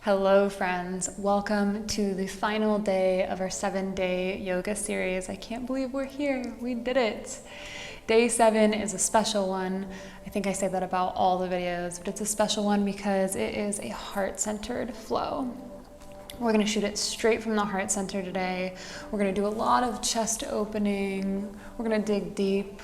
Hello friends, welcome to the final day of our 7-day yoga series. I can't believe we're here, we did it. Day 7 is a special one. I think I say that about all the videos, but it's a special one because it is a heart-centered flow. We're gonna shoot it straight from the heart center today. We're gonna do a lot of chest opening. We're gonna dig deep.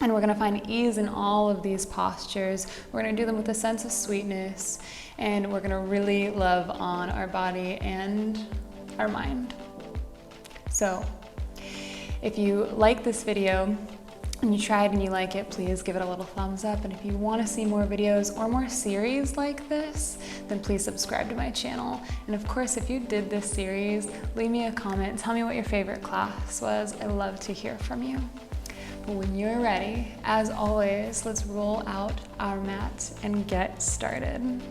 And we're gonna find ease in all of these postures. We're gonna do them with a sense of sweetness, and we're gonna really love on our body and our mind. So, if you like this video, and you tried and you like it, please give it a little thumbs up. And if you wanna see more videos or more series like this, then please subscribe to my channel. And of course, if you did this series, leave me a comment. Tell me what your favorite class was. I love to hear from you. But when you're ready, as always, let's roll out our mat and get started.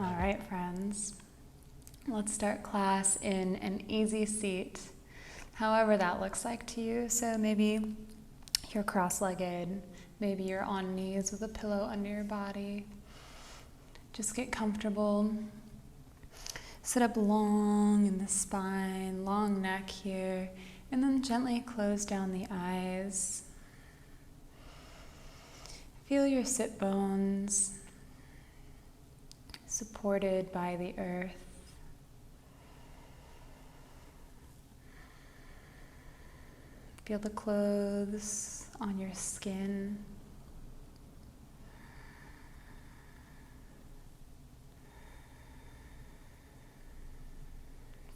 All right, friends, let's start class in an easy seat, however that looks like to you. So maybe you're cross-legged, maybe you're on knees with a pillow under your body. Just get comfortable. Sit up long in the spine, long neck here, and then gently close down the eyes. Feel your sit bones supported by the earth. Feel the clothes on your skin.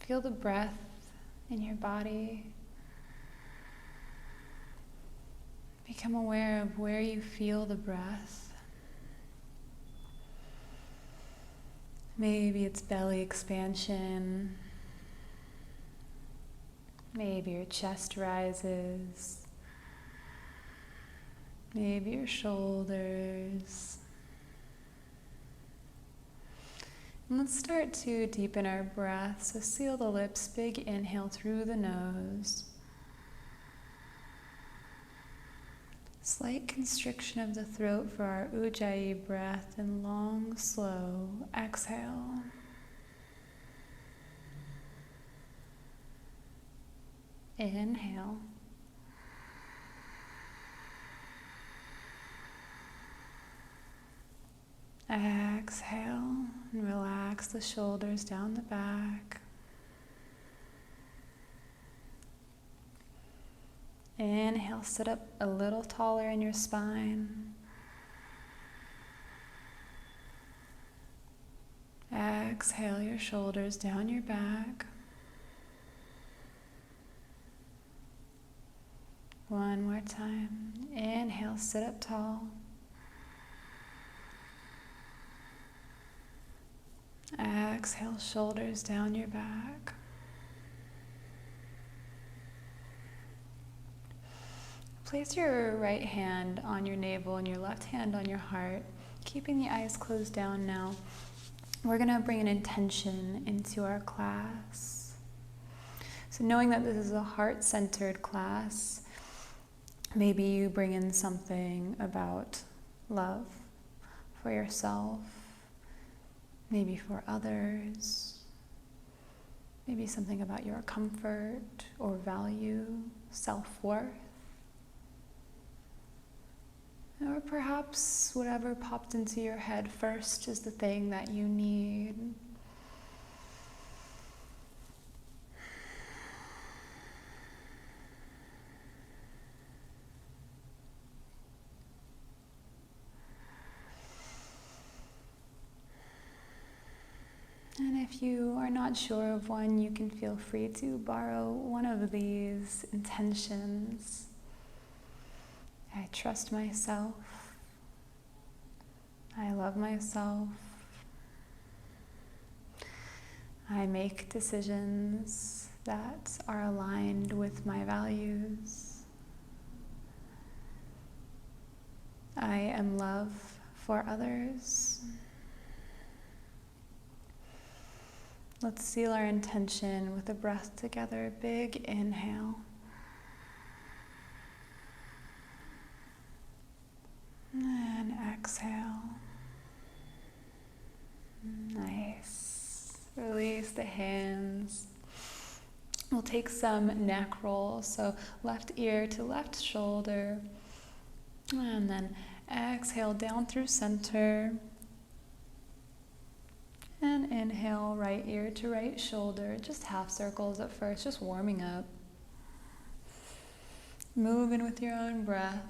Feel the breath in your body. Become aware of where you feel the breath. Maybe it's belly expansion. Maybe your chest rises. Maybe your shoulders. And let's start to deepen our breath. So seal the lips, big inhale through the nose. Slight constriction of the throat for our Ujjayi breath, and long, slow exhale. Inhale. Exhale and relax the shoulders down the back. Inhale, sit up a little taller in your spine. Exhale your shoulders down your back. One more time. Inhale, sit up tall. Exhale, shoulders down your back. Place your right hand on your navel and your left hand on your heart, keeping the eyes closed down now. We're going to bring an intention into our class. So knowing that this is a heart-centered class, maybe you bring in something about love for yourself, maybe for others, maybe something about your comfort or value, self-worth, or perhaps whatever popped into your head first is the thing that you need. And if you are not sure of one, you can feel free to borrow one of these intentions. I trust myself. I love myself. I make decisions that are aligned with my values. I am love for others. Let's seal our intention with a breath together. Big inhale. And exhale. Nice. Release the hands. We'll take some neck rolls. So left ear to left shoulder. And then exhale down through center. And inhale, right ear to right shoulder. Just half circles at first, just warming up. Moving with your own breath.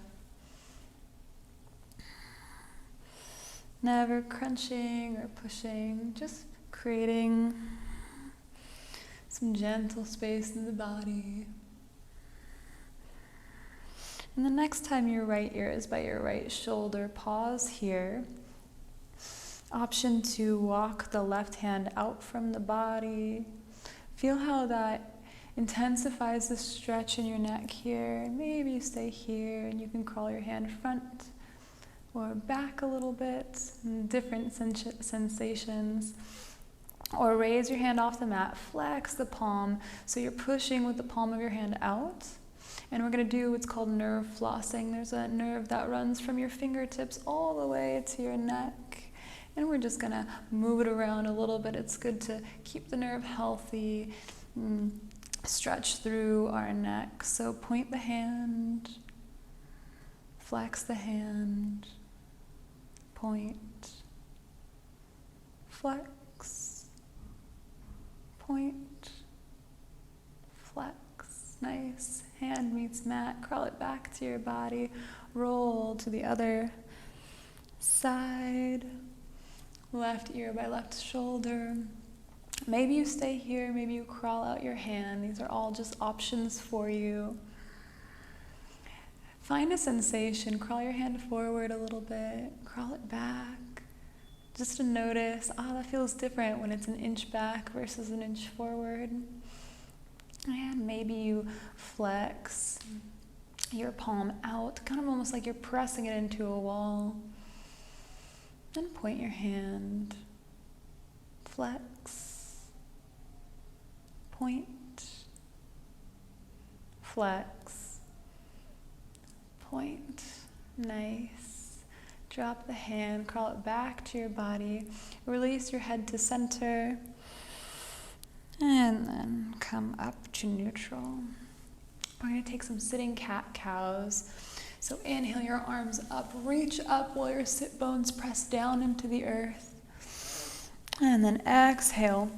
Never crunching or pushing, just creating some gentle space in the body. And the next time your right ear is by your right shoulder, pause here. Option to walk the left hand out from the body. Feel how that intensifies the stretch in your neck here. Maybe you stay here and you can crawl your hand front or back a little bit, different sensations. Or raise your hand off the mat, flex the palm, so you're pushing with the palm of your hand out. And we're gonna do what's called nerve flossing. There's a nerve that runs from your fingertips all the way to your neck. And we're just gonna move it around a little bit. It's good to keep the nerve healthy, stretch through our neck. So point the hand, flex the hand, point, flex, point, flex. Nice. Hand meets mat. Crawl it back to your body. Roll to the other side. Left ear by left shoulder. Maybe you stay here, maybe you crawl out your hand. These are all just options for you. Find a sensation, crawl your hand forward a little bit, crawl it back. Just to notice, that feels different when it's an inch back versus an inch forward. And maybe you flex your palm out, kind of almost like you're pressing it into a wall. And point your hand, flex, point, flex, point. Nice. Drop the hand, crawl it back to your body, release your head to center, and then come up to neutral. We're going to take some sitting cat-cows. So inhale your arms up, reach up while your sit bones press down into the earth. And then exhale,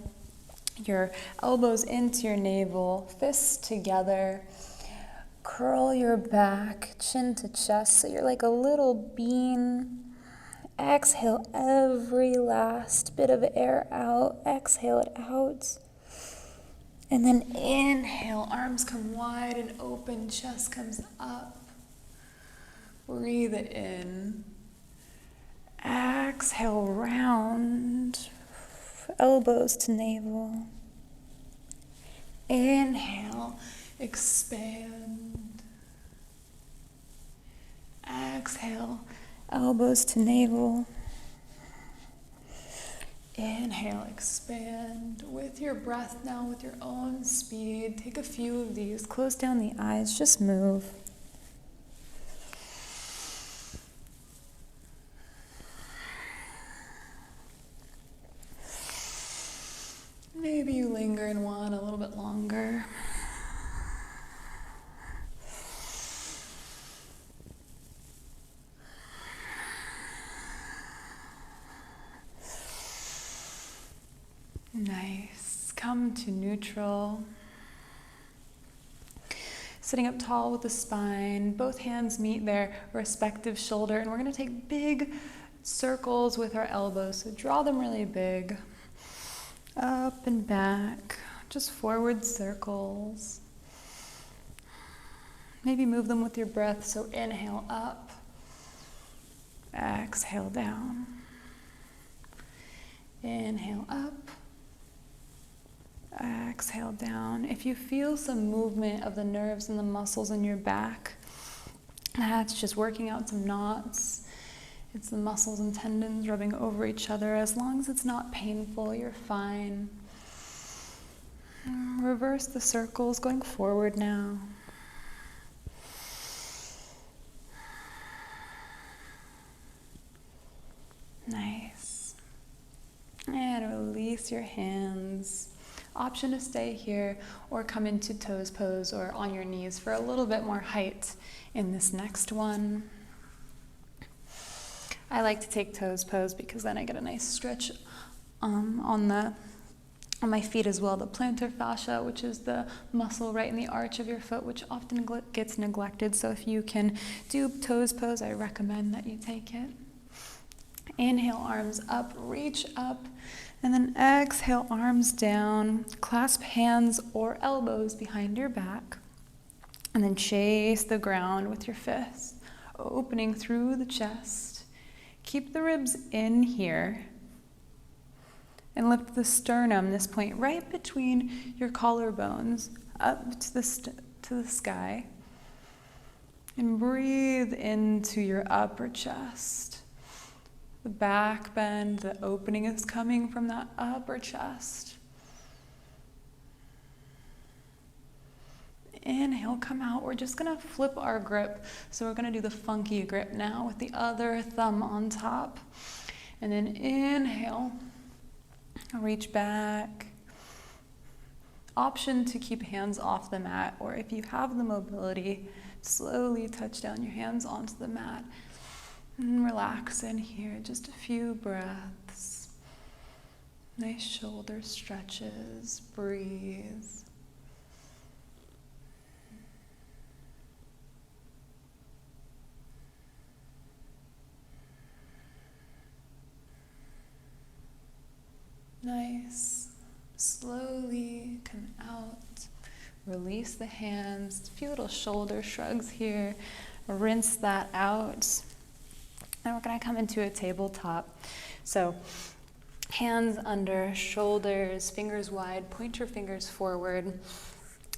your elbows into your navel, fists together. Curl your back, chin to chest, so you're like a little bean. Exhale every last bit of air out. Exhale it out. And then inhale, arms come wide and open, chest comes up. Breathe it in. Exhale, round, elbows to navel. Inhale, expand. Exhale, elbows to navel. Inhale, expand. With your breath now, with your own speed, take a few of these. Close down the eyes, just move. Maybe you linger in one a little bit longer. Nice. Come to neutral. Sitting up tall with the spine. Both hands meet their respective shoulder. And we're going to take big circles with our elbows. So draw them really big. Up and back, just forward circles. Maybe move them with your breath, so inhale up, exhale down. Inhale up, exhale down. If you feel some movement of the nerves and the muscles in your back, that's just working out some knots. It's the muscles and tendons rubbing over each other. As long as it's not painful, you're fine. Reverse the circles, going forward now. Place your hands. Option to stay here or come into toes pose or on your knees for a little bit more height in this next one. I like to take toes pose because then I get a nice stretch on my feet as well. The plantar fascia, which is the muscle right in the arch of your foot, which often gets neglected. So if you can do toes pose, I recommend that you take it. Inhale, arms up, reach up, and then exhale, arms down. Clasp hands or elbows behind your back, and then chase the ground with your fists, opening through the chest. Keep the ribs in here, and lift the sternum, this point right between your collarbones, up to the sky, and breathe into your upper chest. The back bend, the opening is coming from that upper chest. Inhale, come out. We're just gonna flip our grip. So we're gonna do the funky grip now with the other thumb on top. And then inhale, reach back. Option to keep hands off the mat, or if you have the mobility, slowly touch down your hands onto the mat. And relax in here, just a few breaths. Nice shoulder stretches, breathe. Nice. Slowly come out. Release the hands. A few little shoulder shrugs here. Rinse that out. And we're going to come into a tabletop. So hands under shoulders, fingers wide, point your fingers forward,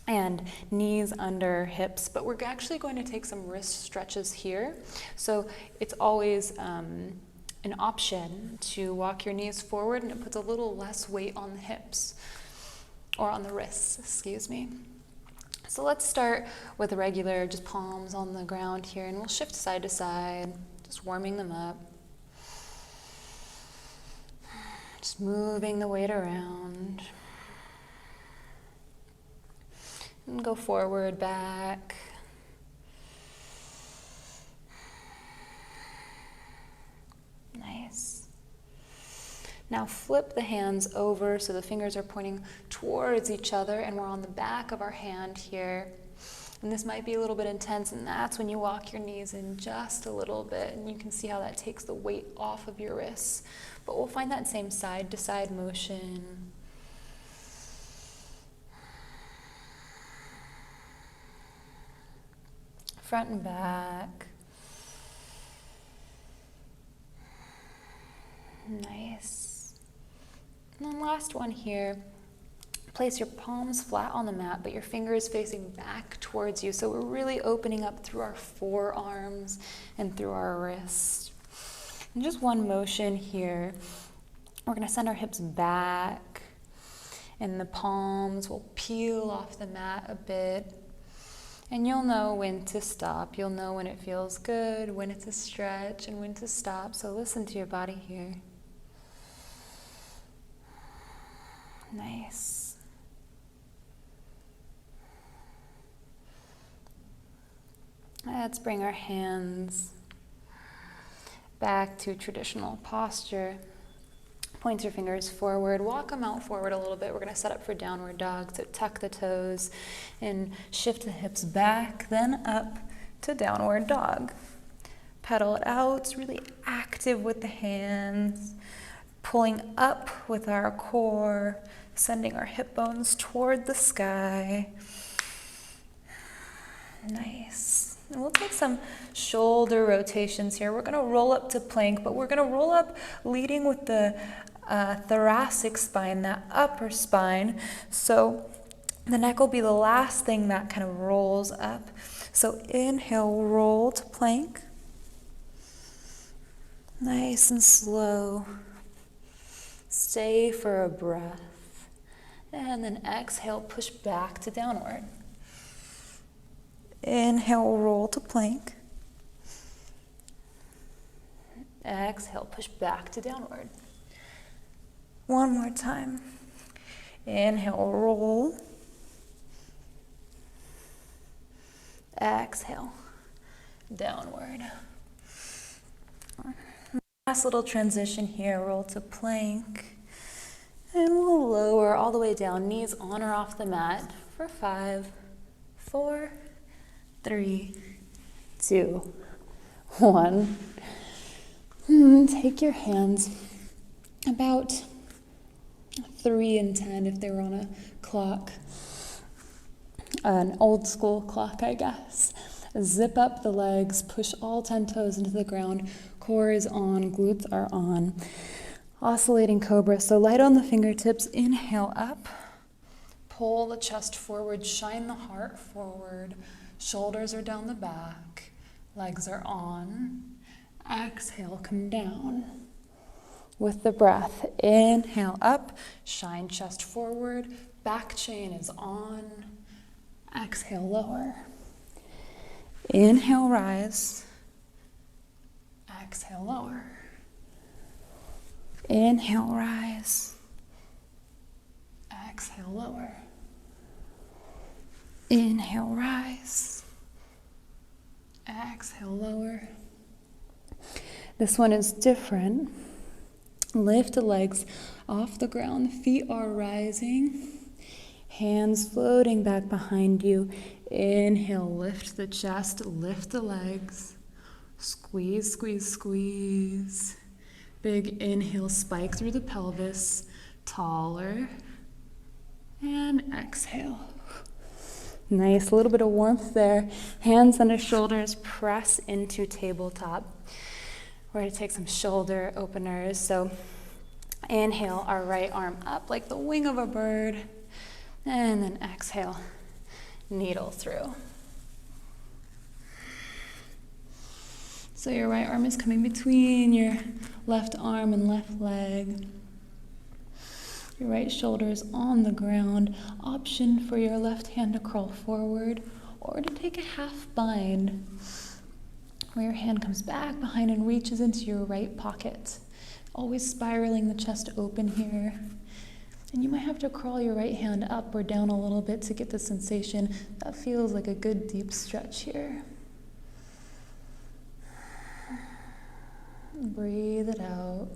and knees under hips. But we're actually going to take some wrist stretches here. So it's always an option to walk your knees forward, and it puts a little less weight on the hips, or on the wrists, excuse me. So let's start with a regular, just palms on the ground here, and we'll shift side to side, just warming them up. Just moving the weight around. And go forward, back. Nice. Now flip the hands over so the fingers are pointing towards each other, and we're on the back of our hand here. And this might be a little bit intense, and that's when you walk your knees in just a little bit, and you can see how that takes the weight off of your wrists. But we'll find that same side to side motion. Front and back. Nice. And then last one here. Place your palms flat on the mat, but your fingers facing back towards you. So we're really opening up through our forearms and through our wrists. And just one motion here. We're going to send our hips back, and the palms will peel off the mat a bit. And you'll know when to stop. You'll know when it feels good, when it's a stretch, and when to stop. So listen to your body here. Nice. Let's bring our hands back to traditional posture. Point your fingers forward, walk them out forward a little bit. We're going to set up for downward dog, so tuck the toes and shift the hips back, then up to downward dog. Pedal it out, really active with the hands, pulling up with our core, sending our hip bones toward the sky. Nice. And we'll take some shoulder rotations here. We're going to roll up to plank, but we're going to roll up leading with the thoracic spine, that upper spine. So the neck will be the last thing that kind of rolls up. So inhale, roll to plank. Nice and slow. Stay for a breath. And then exhale, push back to downward. Inhale, roll to plank. Exhale, push back to downward. One more time. Inhale, roll. Exhale, downward. Last little transition here, roll to plank. And we'll lower all the way down, knees on or off the mat for 5, 4, 3, 2, 1. Take your hands about 3 and 10 if they were on a clock, an old school clock, I guess. Zip up the legs, push all 10 toes into the ground, core is on, glutes are on. Oscillating Cobra, so light on the fingertips, inhale up, pull the chest forward, shine the heart forward, shoulders are down the back, legs are on, exhale, come down. With the breath, inhale up, shine chest forward, back chain is on, exhale, lower. Inhale, rise, exhale, lower. Inhale, rise. Exhale, lower. Inhale, rise. Exhale, lower. This one is different. Lift the legs off the ground. Feet are rising. Hands floating back behind you. Inhale, lift the chest, lift the legs. Squeeze, squeeze, squeeze. Big inhale, spike through the pelvis, taller, and exhale. Nice, a little bit of warmth there. Hands under shoulders, press into tabletop. We're going to take some shoulder openers. So inhale, our right arm up like the wing of a bird, and then exhale, needle through. So your right arm is coming between your left arm and left leg. Your right shoulder is on the ground. Option for your left hand to crawl forward or to take a half bind, where your hand comes back behind and reaches into your right pocket. Always spiraling the chest open here. And you might have to crawl your right hand up or down a little bit to get the sensation. That feels like a good deep stretch here. Breathe it out.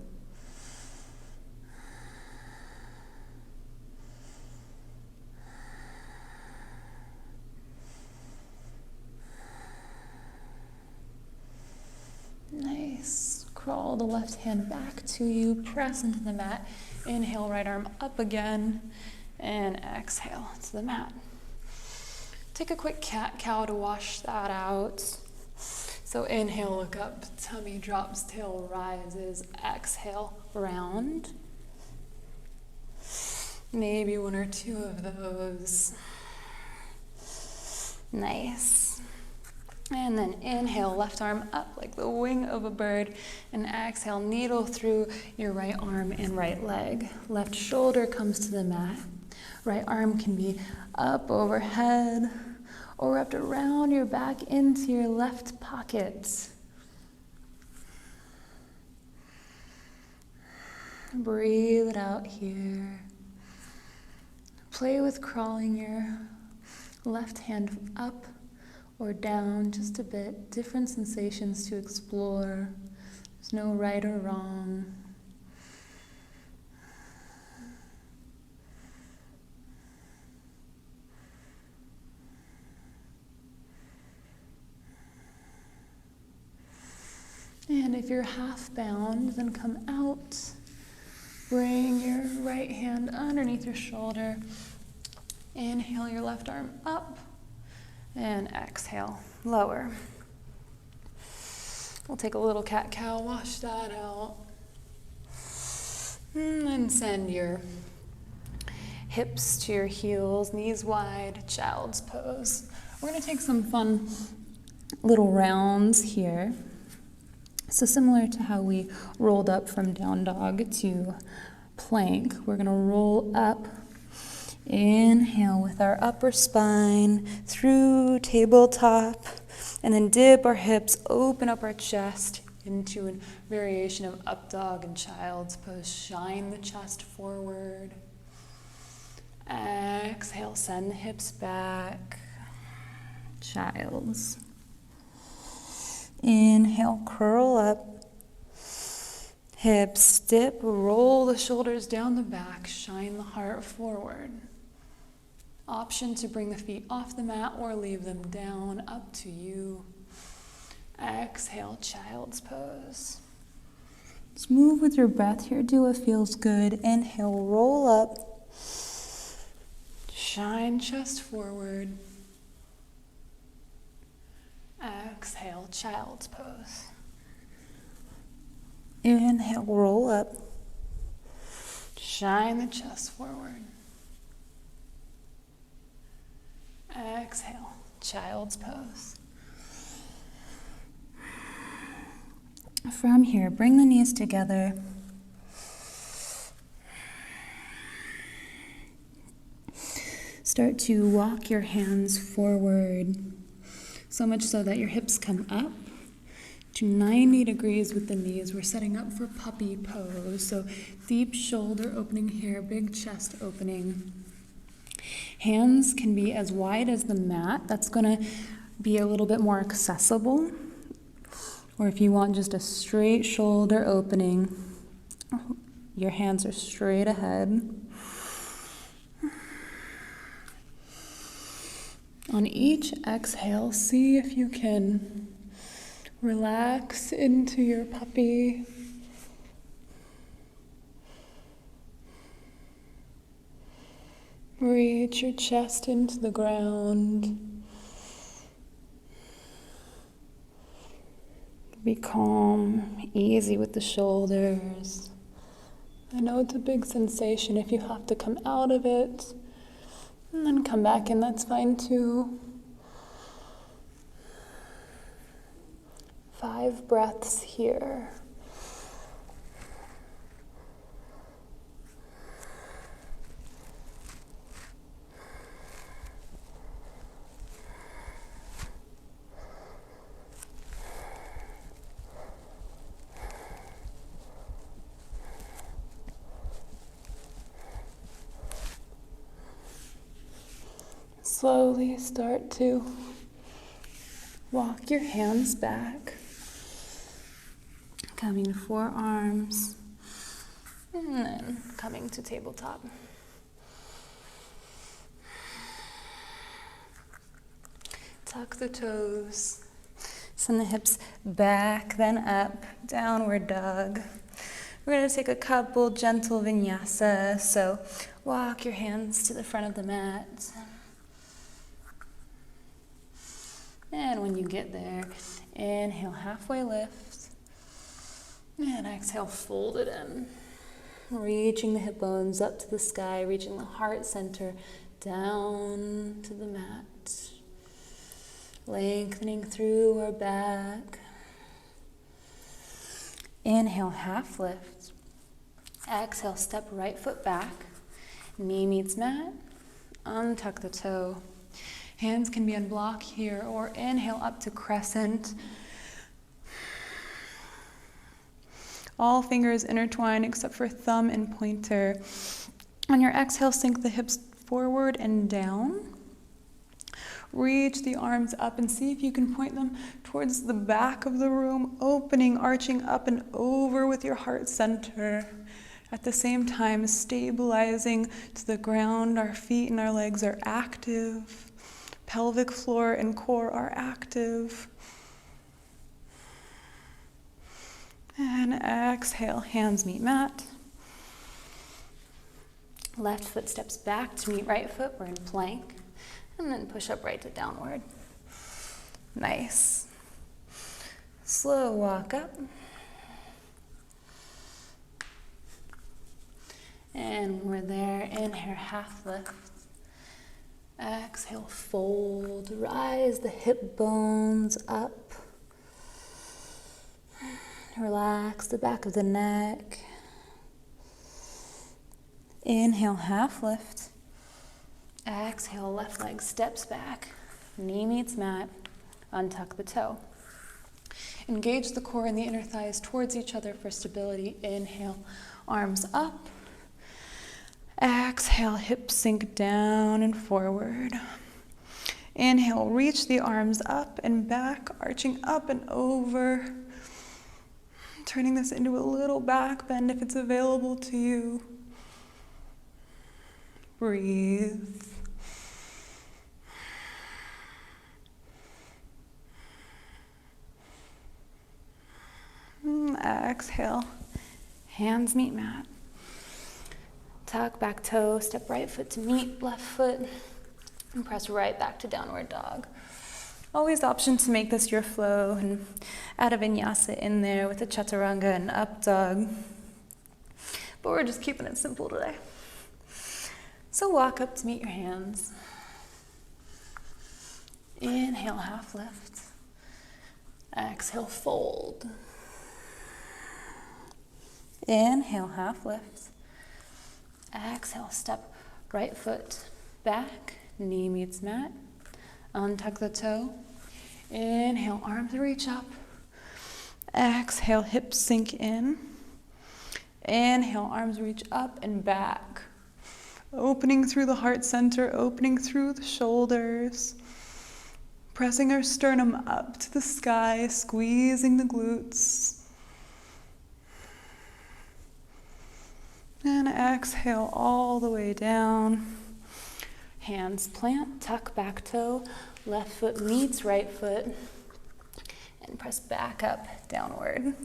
Nice. Crawl the left hand back to you. Press into the mat. Inhale, right arm up again. And exhale to the mat. Take a quick cat-cow to wash that out. So inhale, look up, tummy drops, tail rises, exhale, round. Maybe 1 or 2 of those. Nice. And then inhale, left arm up like the wing of a bird, and exhale, needle through your right arm and right leg. Left shoulder comes to the mat. Right arm can be up overhead, or wrapped around your back into your left pocket. Breathe it out here. Play with crawling your left hand up or down just a bit. Different sensations to explore. There's no right or wrong. And if you're half bound, then come out. Bring your right hand underneath your shoulder. Inhale your left arm up. And exhale, lower. We'll take a little cat-cow, wash that out. And then send your hips to your heels, knees wide, child's pose. We're going to take some fun little rounds here. So similar to how we rolled up from down dog to plank, we're going to roll up. Inhale with our upper spine through tabletop, and then dip our hips, open up our chest. into a variation of up dog and child's pose. Shine the chest forward. Exhale, send the hips back. Child's. Inhale, curl up. Hips dip, roll the shoulders down the back, shine the heart forward. Option to bring the feet off the mat or leave them down, up to you. Exhale, child's pose. Just move with your breath here, do what feels good. Inhale, roll up. Shine chest forward. Exhale, child's pose. Inhale, roll up. Shine the chest forward. Exhale, child's pose. From here, bring the knees together. Start to walk your hands forward, so much so that your hips come up to 90 degrees with the knees. We're setting up for puppy pose. So deep shoulder opening here, big chest opening. Hands can be as wide as the mat. That's gonna be a little bit more accessible. Or if you want just a straight shoulder opening, your hands are straight ahead. On each exhale, see if you can relax into your puppy. Reach your chest into the ground. Be calm, easy with the shoulders. I know it's a big sensation. If you have to come out of it and then come back in, that's fine too. 5 breaths here. Slowly start to walk your hands back, coming to forearms, and then coming to tabletop. Tuck the toes, send the hips back, then up, downward dog. We're going to take a couple gentle vinyasa, so walk your hands to the front of the mat. And when you get there, inhale, halfway lift. And exhale, fold it in. Reaching the hip bones up to the sky, reaching the heart center down to the mat. Lengthening through our back. Inhale, half lift. Exhale, step right foot back. Knee meets mat. Untuck the toe. Hands can be unblocked here, or inhale up to crescent. All fingers intertwine except for thumb and pointer. On your exhale, sink the hips forward and down. Reach the arms up and see if you can point them towards the back of the room, opening, arching up and over with your heart center. At the same time, stabilizing to the ground. Our feet and our legs are active. Pelvic floor and core are active. And exhale, hands meet mat. Left foot steps back to meet right foot. We're in plank. And then push up right to downward. Nice. Slow walk up. And we're there. Inhale, half lift. Exhale, fold, rise the hip bones up. Relax the back of the neck. Inhale, half lift. Exhale, left leg steps back. Knee meets mat. Untuck the toe. Engage the core and the inner thighs towards each other for stability. Inhale, arms up. Exhale, hips sink down and forward. Inhale, reach the arms up and back, arching up and over. Turning this into a little back bend if it's available to you. Breathe. Exhale, hands meet mat. Tuck back toe, step right foot to meet left foot, and press right back to downward dog. Always option to make this your flow and add a vinyasa in there with a chaturanga and up dog. But we're just keeping it simple today. So walk up to meet your hands. Inhale, half lift. Exhale, fold. Inhale, half lift. Exhale, step right foot back, knee meets mat. Untuck the toe. Inhale, arms reach up. Exhale, hips sink in. Inhale, arms reach up and back. Opening through the heart center, opening through the shoulders. Pressing our sternum up to the sky, squeezing the glutes. And exhale all the way down. Hands plant, tuck back toe, left foot meets right foot, and press back up, downward.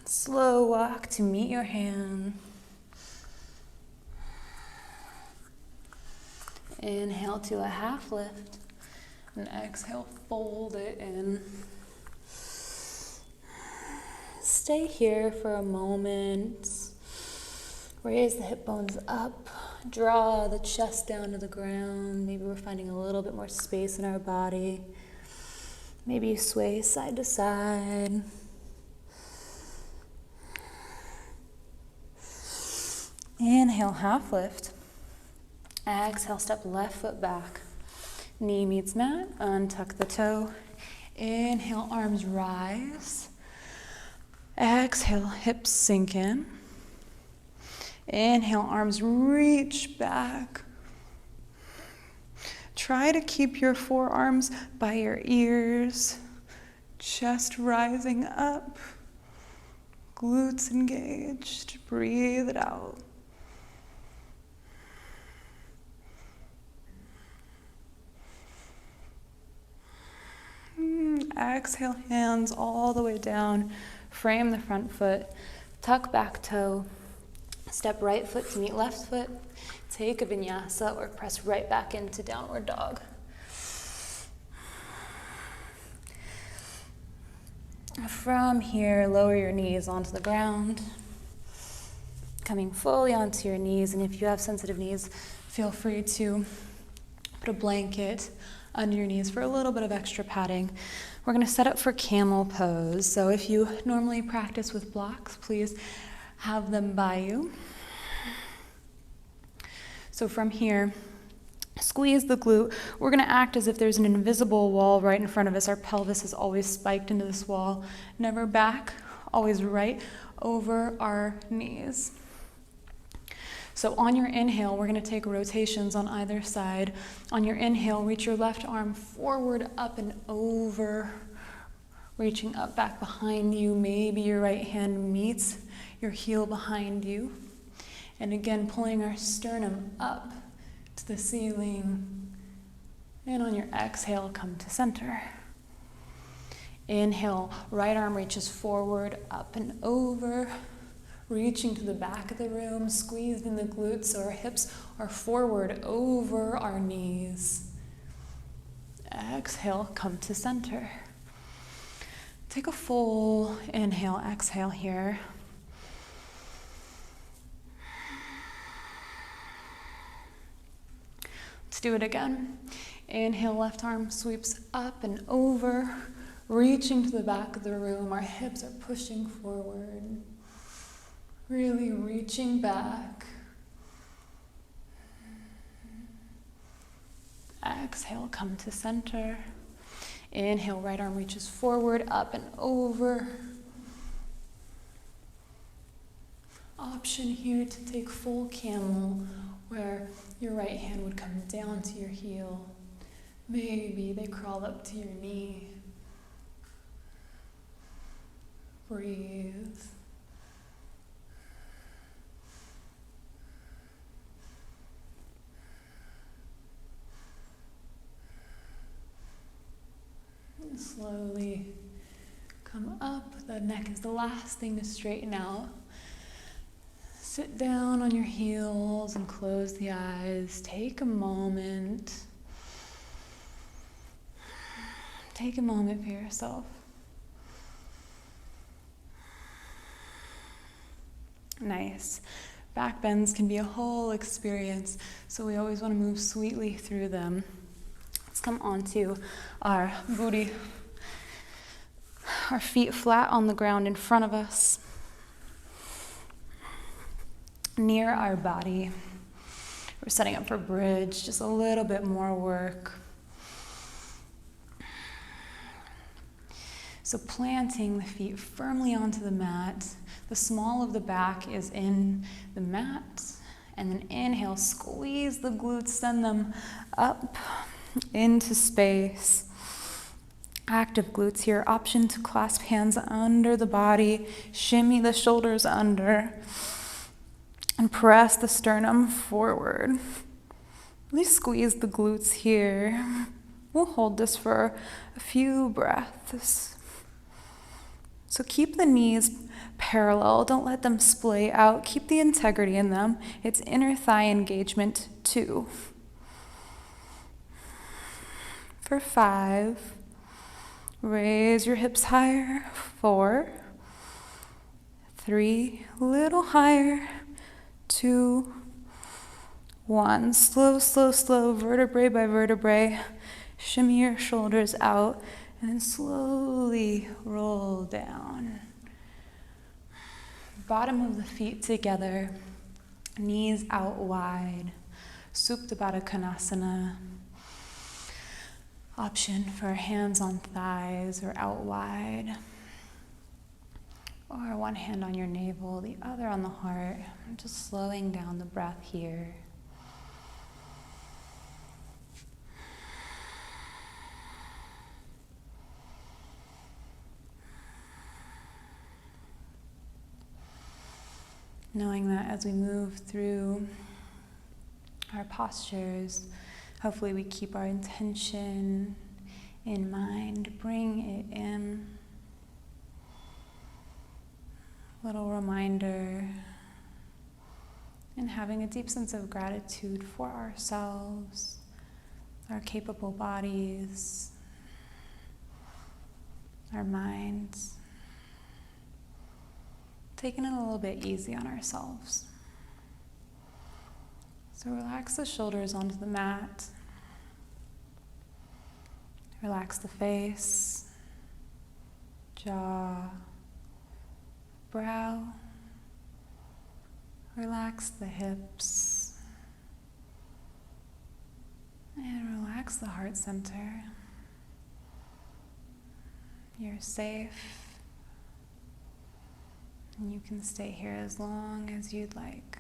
Slow walk to meet your hand. Inhale to a half lift, and exhale, fold it in. Stay here for a moment. Raise the hip bones up. Draw the chest down to the ground. Maybe we're finding a little bit more space in our body. Maybe you sway side to side. Inhale, half lift. Exhale, step left foot back. Knee meets mat. Untuck the toe. Inhale, arms rise. Exhale, hips sink in. Inhale, arms reach back. Try to keep your forearms by your ears. Chest rising up. Glutes engaged. Breathe it out. Exhale, hands all the way down. Frame the front foot. Tuck back toe. Step right foot to meet left foot. Take a vinyasa or press right back into downward dog. From here, lower your knees onto the ground. Coming fully onto your knees, and if you have sensitive knees, feel free to put a blanket under your knees for a little bit of extra padding. We're going to set up for Camel Pose. So if you normally practice with blocks, please have them by you. So from here, squeeze the glute. We're going to act as if there's an invisible wall right in front of us. Our pelvis is always spiked into this wall. Never back, always right over our knees. So on your inhale, we're going to take rotations on either side. On your inhale, reach your left arm forward, up and over, reaching up back behind you. Maybe your right hand meets your heel behind you. And again, pulling our sternum up to the ceiling. And on your exhale, come to center. Inhale, right arm reaches forward, up and over. Reaching to the back of the room, squeezed in the glutes so our hips are forward over our knees. Exhale, come to center. Take a full inhale, exhale here. Let's do it again. Inhale, left arm sweeps up and over, reaching to the back of the room. Our hips are pushing forward. Really reaching back. Exhale, come to center. Inhale, right arm reaches forward, up and over. Option here to take full camel, where your right hand would come down to your heel. Maybe they crawl up to your knee. Breathe. And slowly come up. The neck is the last thing to straighten out. Sit down on your heels and close the eyes. Take a moment. Take a moment for yourself. Nice. Back bends can be a whole experience, so we always want to move sweetly through them. Let's come onto our booty. Our feet flat on the ground in front of us. Near our body. We're setting up for bridge, just a little bit more work. So planting the feet firmly onto the mat. The small of the back is in the mat. And then inhale, squeeze the glutes, send them up into space. Active glutes here. Option to clasp hands under the body. Shimmy the shoulders under. And press the sternum forward. Really squeeze the glutes here. We'll hold this for a few breaths. So keep the knees parallel. Don't let them splay out. Keep the integrity in them. It's inner thigh engagement 2. For 5. Raise your hips higher. 4. 3. Little higher. 2. 1. Slow, slow, slow. Vertebrae by vertebrae. Shimmy your shoulders out. And then slowly roll down. Bottom of the feet together, knees out wide. Supta Baddha Konasana. Option for hands on thighs or out wide. Or one hand on your navel, the other on the heart. Just slowing down the breath here. Knowing that as we move through our postures, hopefully we keep our intention in mind, bring it in. Little reminder, and having a deep sense of gratitude for ourselves, our capable bodies, our minds. Taking it a little bit easy on ourselves. So relax the shoulders onto the mat. Relax the face, jaw, brow. Relax the hips. And relax the heart center. You're safe. And you can stay here as long as you'd like.